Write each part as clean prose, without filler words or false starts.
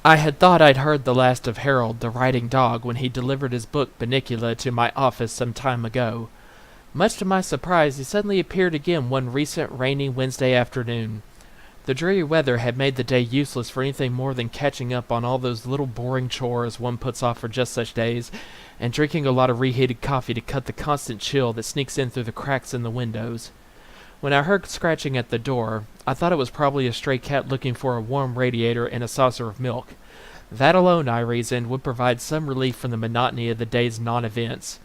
I had thought I'd heard the last of Harold the writing dog when he delivered his book Bunnicula to my office some time ago. Much to my surprise, he suddenly appeared again one recent rainy Wednesday afternoon. The dreary weather had made the day useless for anything more than catching up on all those little boring chores one puts off for just such days, and drinking a lot of reheated coffee to cut the constant chill that sneaks in through the cracks in the windows. When I heard scratching at the door, I thought it was probably a stray cat looking for a warm radiator and a saucer of milk. That alone, I reasoned, would provide some relief from the monotony of the day's non-events.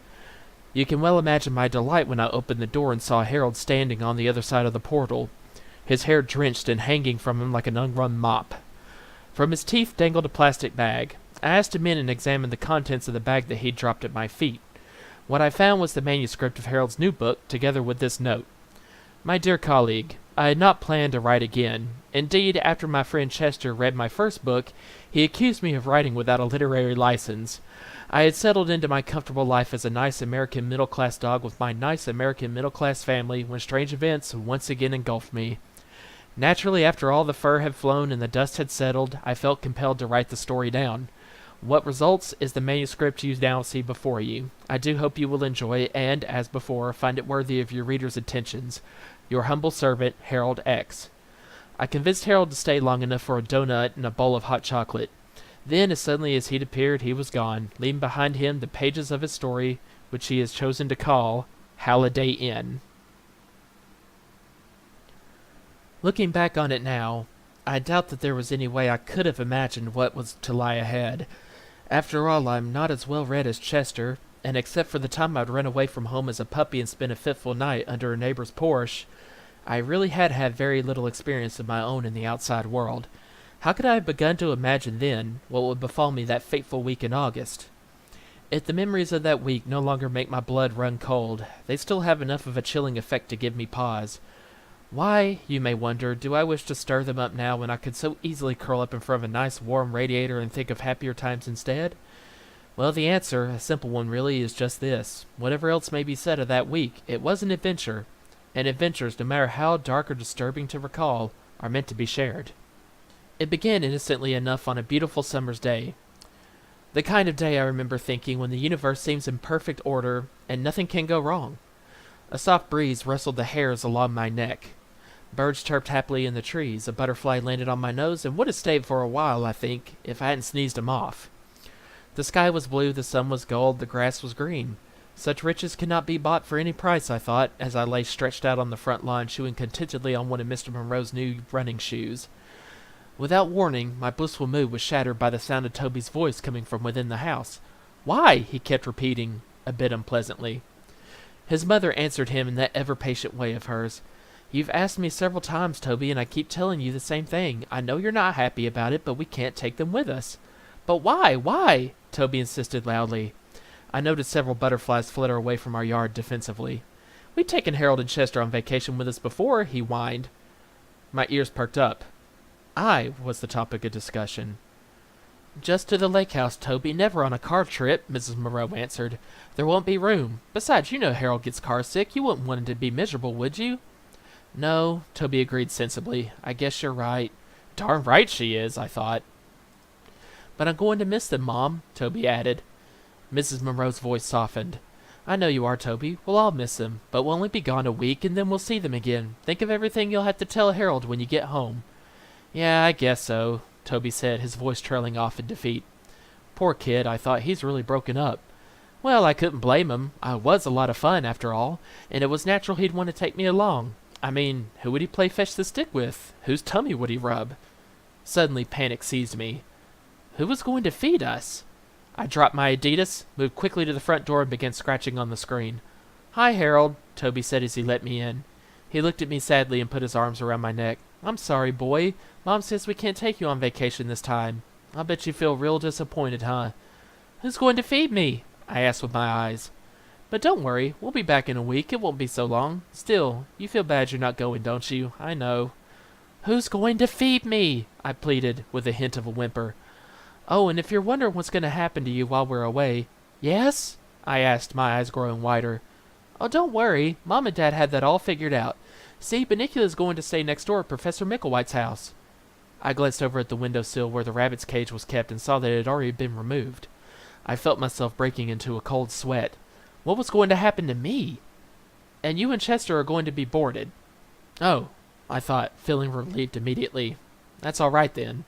You can well imagine my delight when I opened the door and saw Harold standing on the other side of the portal, his hair drenched and hanging from him like an unwrung mop. From his teeth dangled a plastic bag. I asked him in and examined the contents of the bag that he'd dropped at my feet. What I found was the manuscript of Harold's new book, together with this note. My dear colleague, I had not planned to write again. Indeed, after my friend Chester read my first book, he accused me of writing without a literary license. I had settled into my comfortable life as a nice American middle-class dog with my nice American middle-class family when strange events once again engulfed me. Naturally, after all the fur had flown and the dust had settled, I felt compelled to write the story down. What results is the manuscript you now see before you. I do hope you will enjoy it and, as before, find it worthy of your reader's attentions. Your humble servant, Harold X. I convinced Harold to stay long enough for a donut and a bowl of hot chocolate. Then, as suddenly as he'd appeared, he was gone, leaving behind him the pages of his story, which he has chosen to call Howliday Inn. Looking back on it now, I doubt that there was any way I could have imagined what was to lie ahead. After all, I'm not as well read as Chester, and except for the time I'd run away from home as a puppy and spent a fitful night under a neighbor's porch, I really had had very little experience of my own in the outside world. How could I have begun to imagine then what would befall me that fateful week in August? If the memories of that week no longer make my blood run cold, they still have enough of a chilling effect to give me pause. Why, you may wonder, do I wish to stir them up now when I could so easily curl up in front of a nice warm radiator and think of happier times instead? Well, the answer, a simple one really, is just this. Whatever else may be said of that week, it was an adventure. And adventures, no matter how dark or disturbing to recall, are meant to be shared. It began innocently enough on a beautiful summer's day. The kind of day I remember thinking when the universe seems in perfect order and nothing can go wrong. A soft breeze rustled the hairs along my neck. Birds chirped happily in the trees, a butterfly landed on my nose, and would have stayed for a while, I think, if I hadn't sneezed him off. The sky was blue, the sun was gold, the grass was green. Such riches cannot be bought for any price, I thought, as I lay stretched out on the front lawn, chewing contentedly on one of Mr. Monroe's new running shoes. Without warning, my blissful mood was shattered by the sound of Toby's voice coming from within the house. "Why?" he kept repeating, a bit unpleasantly. His mother answered him in that ever-patient way of hers. "You've asked me several times, Toby, and I keep telling you the same thing. I know you're not happy about it, but we can't take them with us." "But why? Why?" Toby insisted loudly. I noted several butterflies flutter away from our yard defensively. "We've taken Harold and Chester on vacation with us before," he whined. My ears perked up. I was the topic of discussion. "Just to the lake house, Toby, never on a car trip," Mrs. Monroe answered. "There won't be room. Besides, you know Harold gets car sick. You wouldn't want him to be miserable, would you?" "No," Toby agreed sensibly. "I guess you're right." "Darn right she is," I thought. "But I'm going to miss them, Mom," Toby added. Mrs. Monroe's voice softened. "I know you are, Toby. We'll all miss them, but we'll only be gone a week, and then we'll see them again. Think of everything you'll have to tell Harold when you get home." "Yeah, I guess so," Toby said, his voice trailing off in defeat. "Poor kid," I thought. "He's really broken up." Well, I couldn't blame him. I was a lot of fun, after all, and it was natural he'd want to take me along. I mean, who would he play fetch the stick with? Whose tummy would he rub? Suddenly, panic seized me. Who was going to feed us? I dropped my Adidas, moved quickly to the front door, and began scratching on the screen. "Hi, Harold," Toby said as he let me in. He looked at me sadly and put his arms around my neck. "I'm sorry, boy. Mom says we can't take you on vacation this time. I'll bet you feel real disappointed, huh?" "Who's going to feed me?" I asked with my eyes. "But don't worry, we'll be back in a week. It won't be so long. Still, you feel bad you're not going, don't you? I know." "Who's going to feed me?" I pleaded, with a hint of a whimper. "Oh, and if you're wondering what's going to happen to you while we're away—" "Yes?" I asked, my eyes growing wider. "Oh, don't worry. Mom and Dad had that all figured out. See, Bunnicula's going to stay next door at Professor Micklewhite's house." I glanced over at the windowsill where the rabbit's cage was kept and saw that it had already been removed. I felt myself breaking into a cold sweat. What was going to happen to me? And you and Chester are going to be boarded. Oh, I thought, feeling relieved immediately. That's all right then.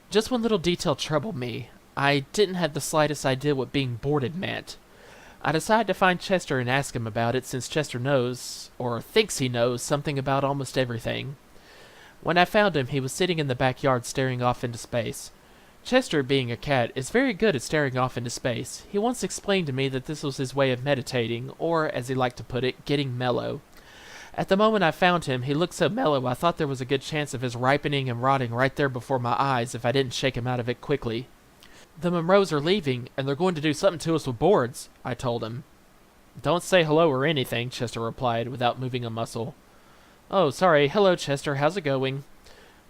Just one little detail troubled me. I didn't have the slightest idea what being boarded meant. I decided to find Chester and ask him about it since Chester knows, or thinks he knows, something about almost everything. When I found him, he was sitting in the backyard staring off into space. Chester, being a cat, is very good at staring off into space. He once explained to me that this was his way of meditating, or, as he liked to put it, getting mellow. At the moment I found him, he looked so mellow I thought there was a good chance of his ripening and rotting right there before my eyes if I didn't shake him out of it quickly. The Monroes are leaving, and they're going to do something to us with boards, I told him. Don't say hello or anything, Chester replied, without moving a muscle. Oh, sorry. Hello, Chester. How's it going?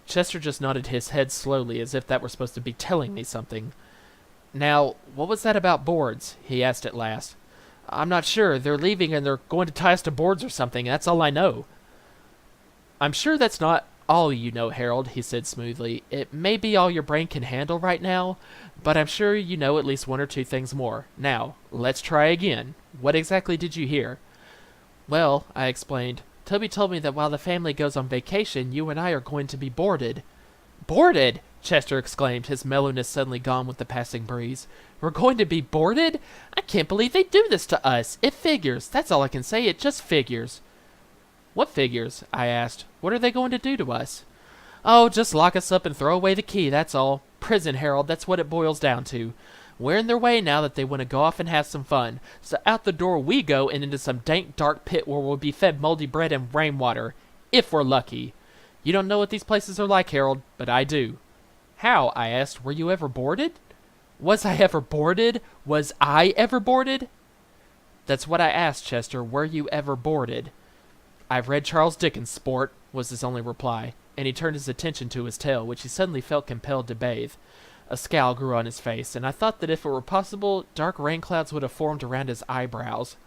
Chester just nodded his head slowly, as if that were supposed to be telling me something. Now, what was that about boards? He asked at last. I'm not sure. They're leaving and they're going to tie us to boards or something. That's all I know. I'm sure that's not all you know, Harold, he said smoothly. It may be all your brain can handle right now, but I'm sure you know at least one or two things more. Now, let's try again. What exactly did you hear? Well, I explained, Toby told me that while the family goes on vacation, you and I are going to be boarded. Boarded? Chester exclaimed, his mellowness suddenly gone with the passing breeze. We're going to be boarded? I can't believe they do this to us. It figures. That's all I can say. It just figures. What figures? I asked. What are they going to do to us? Oh, just lock us up and throw away the key, that's all. Prison, Harold, that's what it boils down to. We're in their way now that they want to go off and have some fun. So out the door we go and into some dank, dark pit where we'll be fed moldy bread and rainwater. If we're lucky. You don't know what these places are like, Harold, but I do. How? I asked. Were you ever boarded? Was I ever boarded? Was I ever boarded? That's what I asked, Chester. Were you ever boarded? I've read Charles Dickens, sport, was his only reply, and he turned his attention to his tail, which he suddenly felt compelled to bathe. A scowl grew on his face, and I thought that if it were possible, dark rain clouds would have formed around his eyebrows.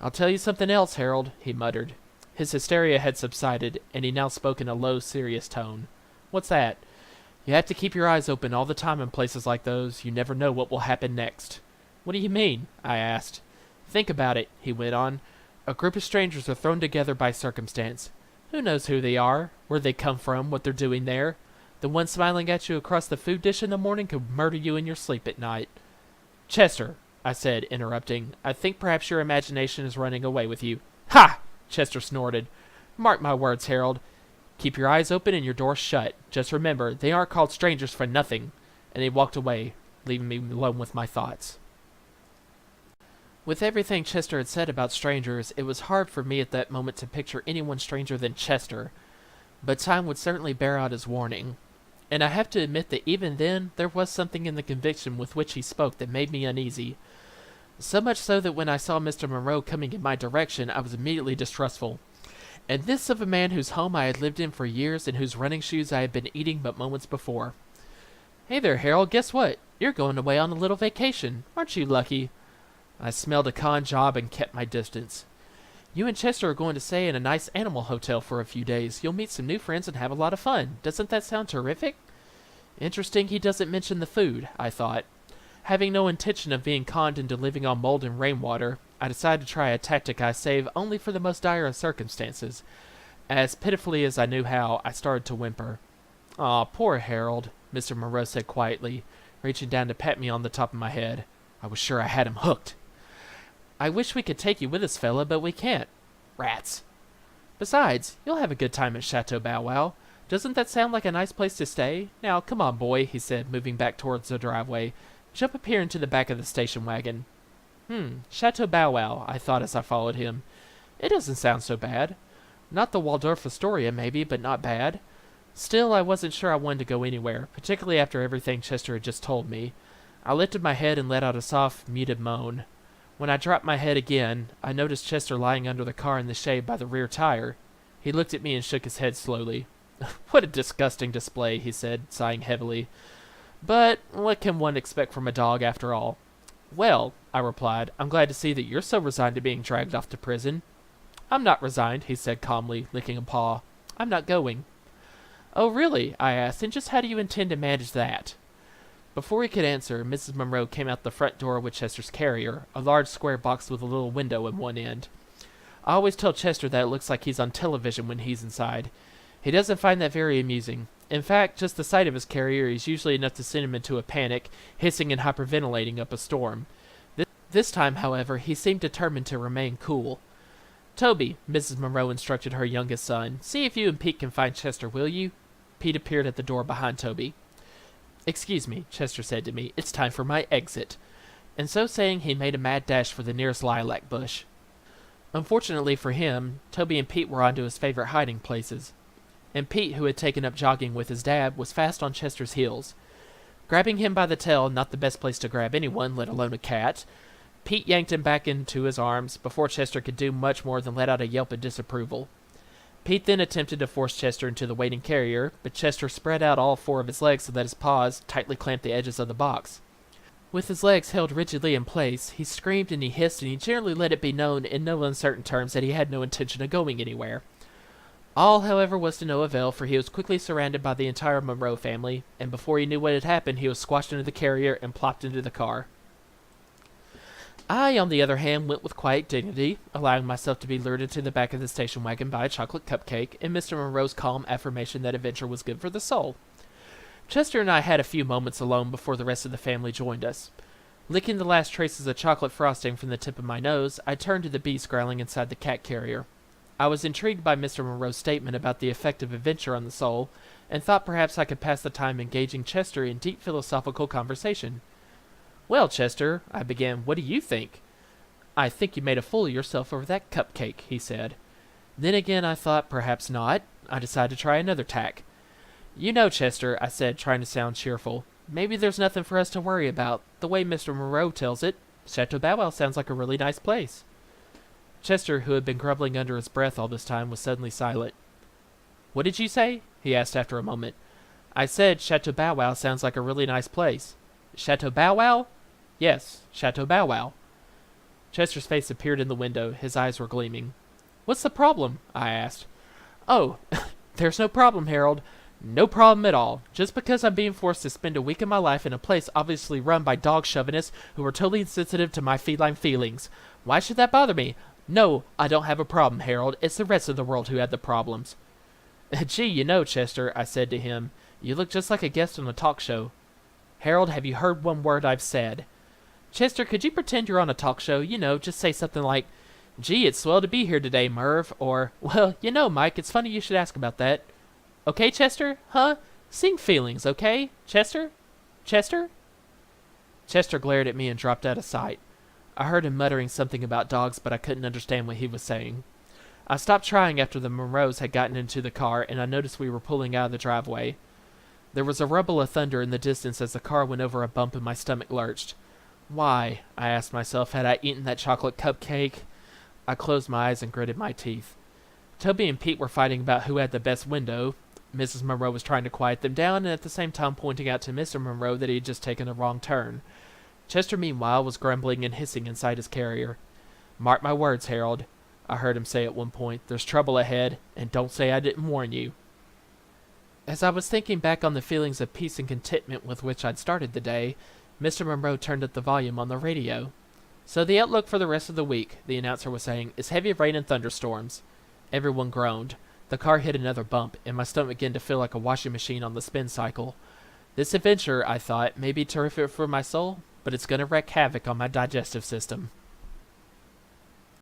I'll tell you something else, Harold, he muttered. His hysteria had subsided, and he now spoke in a low, serious tone. What's that? You have to keep your eyes open all the time in places like those. You never know what will happen next. What do you mean? I asked. Think about it, he went on. A group of strangers are thrown together by circumstance. Who knows who they are, where they come from, what they're doing there? The one smiling at you across the food dish in the morning could murder you in your sleep at night. Chester, I said, interrupting, I think perhaps your imagination is running away with you. Ha! Chester snorted. Mark my words, Harold. Keep your eyes open and your doors shut. Just remember, they aren't called strangers for nothing. And he walked away, leaving me alone with my thoughts. With everything Chester had said about strangers, it was hard for me at that moment to picture anyone stranger than Chester. But time would certainly bear out his warning. And I have to admit that even then, there was something in the conviction with which he spoke that made me uneasy. So much so that when I saw Mr. Monroe coming in my direction, I was immediately distrustful. And this of a man whose home I had lived in for years and whose running shoes I had been eating but moments before. Hey there, Harold, guess what? You're going away on a little vacation. Aren't you lucky? I smelled a con job and kept my distance. You and Chester are going to stay in a nice animal hotel for a few days. You'll meet some new friends and have a lot of fun. Doesn't that sound terrific? Interesting he doesn't mention the food, I thought. Having no intention of being conned into living on mold and rainwater, I decided to try a tactic I save only for the most dire of circumstances. As pitifully as I knew how, I started to whimper. Aw, poor Harold, Mr. Monroe said quietly, reaching down to pat me on the top of my head. I was sure I had him hooked. I wish we could take you with us, fella, but we can't. Rats. Besides, you'll have a good time at Chateau Bow Wow. Doesn't that sound like a nice place to stay? Now, come on, boy, he said, moving back towards the driveway. Jump up here into the back of the station wagon. Chateau Bow Wow, I thought as I followed him. It doesn't sound so bad. Not the Waldorf Astoria, maybe, but not bad. Still, I wasn't sure I wanted to go anywhere, particularly after everything Chester had just told me. I lifted my head and let out a soft, muted moan. When I dropped my head again, I noticed Chester lying under the car in the shade by the rear tire. He looked at me and shook his head slowly. What a disgusting display, he said, sighing heavily. But what can one expect from a dog, after all? Well, I replied, I'm glad to see that you're so resigned to being dragged off to prison. I'm not resigned, he said calmly, licking a paw. I'm not going. Oh, really? I asked, and just how do you intend to manage that? Before he could answer, Mrs. Monroe came out the front door with Chester's carrier, a large square box with a little window in one end. I always tell Chester that it looks like he's on television when he's inside. He doesn't find that very amusing. In fact, just the sight of his carrier is usually enough to send him into a panic, hissing and hyperventilating up a storm. This time, however, he seemed determined to remain cool. Toby, Mrs. Monroe instructed her youngest son, see if you and Pete can find Chester, will you? Pete appeared at the door behind Toby. Excuse me, Chester said to me, it's time for my exit. And so saying, he made a mad dash for the nearest lilac bush. Unfortunately for him, Toby and Pete were onto his favorite hiding places, and Pete, who had taken up jogging with his dad, was fast on Chester's heels. Grabbing him by the tail, not the best place to grab anyone, let alone a cat, Pete yanked him back into his arms before Chester could do much more than let out a yelp of disapproval. Pete then attempted to force Chester into the waiting carrier, but Chester spread out all four of his legs so that his paws tightly clamped the edges of the box. With his legs held rigidly in place, he screamed and he hissed, and he generally let it be known in no uncertain terms that he had no intention of going anywhere. All, however, was to no avail, for he was quickly surrounded by the entire Monroe family, and before he knew what had happened, he was squashed into the carrier and plopped into the car. I, on the other hand, went with quiet dignity, allowing myself to be lured into the back of the station wagon by a chocolate cupcake and Mr. Monroe's calm affirmation that adventure was good for the soul. Chester and I had a few moments alone before the rest of the family joined us. Licking the last traces of chocolate frosting from the tip of my nose, I turned to the beast growling inside the cat carrier. I was intrigued by Mr. Monroe's statement about the effect of adventure on the soul, and thought perhaps I could pass the time engaging Chester in deep philosophical conversation. Well, Chester, I began, what do you think? I think you made a fool of yourself over that cupcake, he said. Then again I thought perhaps not. I decided to try another tack. You know, Chester, I said, trying to sound cheerful, maybe there's nothing for us to worry about. The way Mr. Monroe tells it, Chateau Bow Wow sounds like a really nice place. Chester, who had been grumbling under his breath all this time, was suddenly silent. What did you say? He asked after a moment. I said Chateau Bow Wow sounds like a really nice place. Chateau Bow Wow? Yes, Chateau Bow Wow. Chester's face appeared in the window. His eyes were gleaming. What's the problem? I asked. Oh, there's no problem, Harold. No problem at all. Just because I'm being forced to spend a week of my life in a place obviously run by dog chauvinists who are totally insensitive to my feline feelings. Why should that bother me? No, I don't have a problem, Harold. It's the rest of the world who had the problems. Gee, you know, Chester, I said to him, you look just like a guest on a talk show. Harold, have you heard one word I've said? Chester, could you pretend you're on a talk show? You know, just say something like, gee, it's swell to be here today, Merv, or, well, you know, Mike, it's funny you should ask about that. Okay, Chester? Huh? Sing feelings, okay? Chester? Chester? Chester glared at me and dropped out of sight. I heard him muttering something about dogs, but I couldn't understand what he was saying. I stopped trying after the Monroes had gotten into the car, and I noticed we were pulling out of the driveway. There was a rumble of thunder in the distance as the car went over a bump and my stomach lurched. Why, I asked myself, had I eaten that chocolate cupcake? I closed my eyes and gritted my teeth. Toby and Pete were fighting about who had the best window. Mrs. Monroe was trying to quiet them down and at the same time pointing out to Mr. Monroe that he had just taken a wrong turn. Chester, meanwhile, was grumbling and hissing inside his carrier. Mark my words, Harold, I heard him say at one point. There's trouble ahead, and don't say I didn't warn you. As I was thinking back on the feelings of peace and contentment with which I'd started the day, Mr. Monroe turned up the volume on the radio. So the outlook for the rest of the week, the announcer was saying, is heavy rain and thunderstorms. Everyone groaned. The car hit another bump, and my stomach began to feel like a washing machine on the spin cycle. This adventure, I thought, may be terrific for my soul, but it's going to wreak havoc on my digestive system.